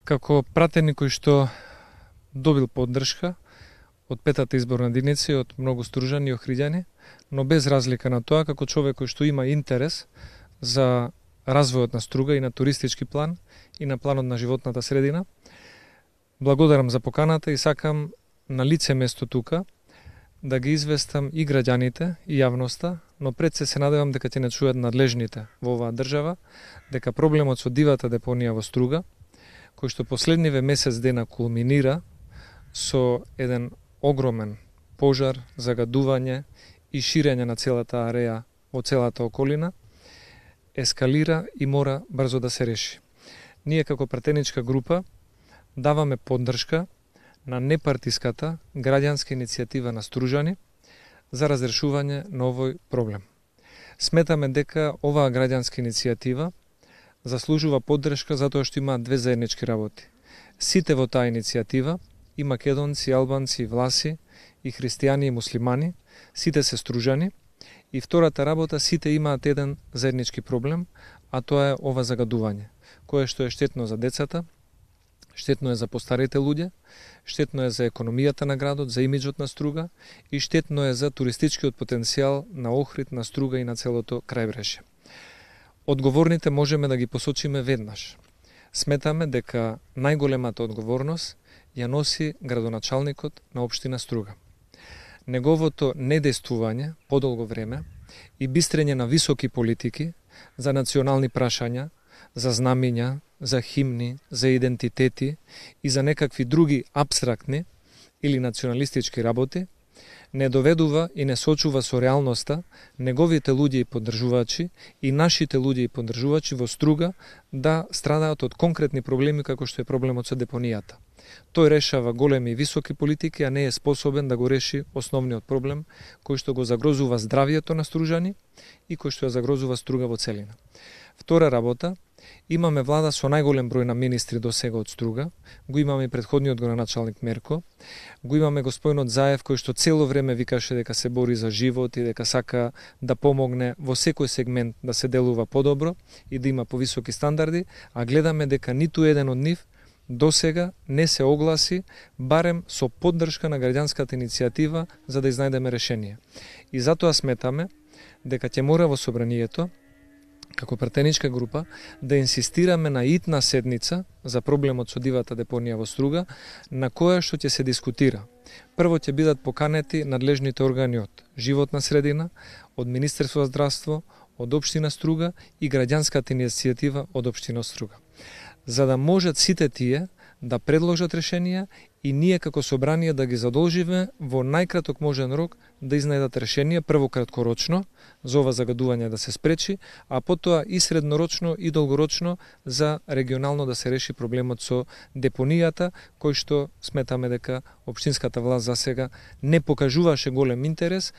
Како пратеник кој што добил поддршка од петата изборна единица и од многу стружани и охриѓани, но без разлика на тоа, како човек кој што има интерес за развојот на Струга и на туристички план и на планот на животната средина. Благодарам за поканата и сакам на лице место тука да ги известам и граѓаните и јавноста, но пред се надевам дека ќе не чујат надлежните во оваа држава, дека проблемот со дивата депонија во Струга, кој што последниве месец дена кулминира со еден огромен пожар, загадување и ширење на целата ареја во целата околина, ескалира и мора брзо да се реши. Ние како пратеничка група даваме поддршка на непартиската граѓанска иницијатива на Стружани за разрешување на овој проблем. Сметаме дека оваа граѓанска иницијатива заслужува поддршка затоа што има две заеднички работи. Сите во таа иницијатива, и македонци, и албанци, и власи, и христијани, и муслимани, сите се стружани, и втората работа, сите имаат еден заеднички проблем, а тоа е ова загадување, кое што е штетно за децата, штетно е за постарите луѓе, штетно е за економијата на градот, за имиджот на Струга и штетно е за туристичкиот потенцијал на Охрид, на Струга и на целото крајбрежје. Одговорните можеме да ги посочиме веднаш. Сметаме дека најголемата одговорност ја носи градоначалникот на општина Струга. Неговото недействување подолго време и бистрење на високи политики за национални прашања, за знамиња, за химни, за идентитети и за некакви други апстрактни или националистички работи, не доведува и не сочува со реалноста неговите луѓе и поддржувачи и нашите луѓе и поддржувачи во Струга да страдаат од конкретни проблеми како што е проблемот со депонијата. Тој решава големи и високи политики, а не е способен да го реши основниот проблем кој што го загрозува здравието на стружани и кој што ја загрозува Струга во целина. Втора работа, имаме влада со најголем број на министри до сега од Струга, го имаме и претходниот градоначалник Мерко, го имаме господинот Заев кој што цело време викаше дека се бори за живот и дека сака да помогне во секој сегмент да се делува подобро и да има повисоки стандарди, а гледаме дека ниту еден од нив до сега не се огласи барем со поддршка на граѓанската иницијатива за да изнајдеме решение. И затоа сметаме дека ќе мора во собранието како пратеничка група да инсистираме на итна седница за проблемот со дивата депонија во Струга, на која што ќе се дискутира. Прво ќе бидат поканети надлежните органи од животна средина, од Министерство за здравство, од општина Струга и граѓанската иницијатива од општина Струга. За да можат сите тие да предложат решенија и ние како собрание да ги задолжиме во најкраток можен рок да изнајдат решение, прво краткорочно за ова загадување да се спречи, а потоа и среднорочно и долгорочно за регионално да се реши проблемот со депонијата, кој што сметаме дека општинската власт за сега не покажуваше голем интерес,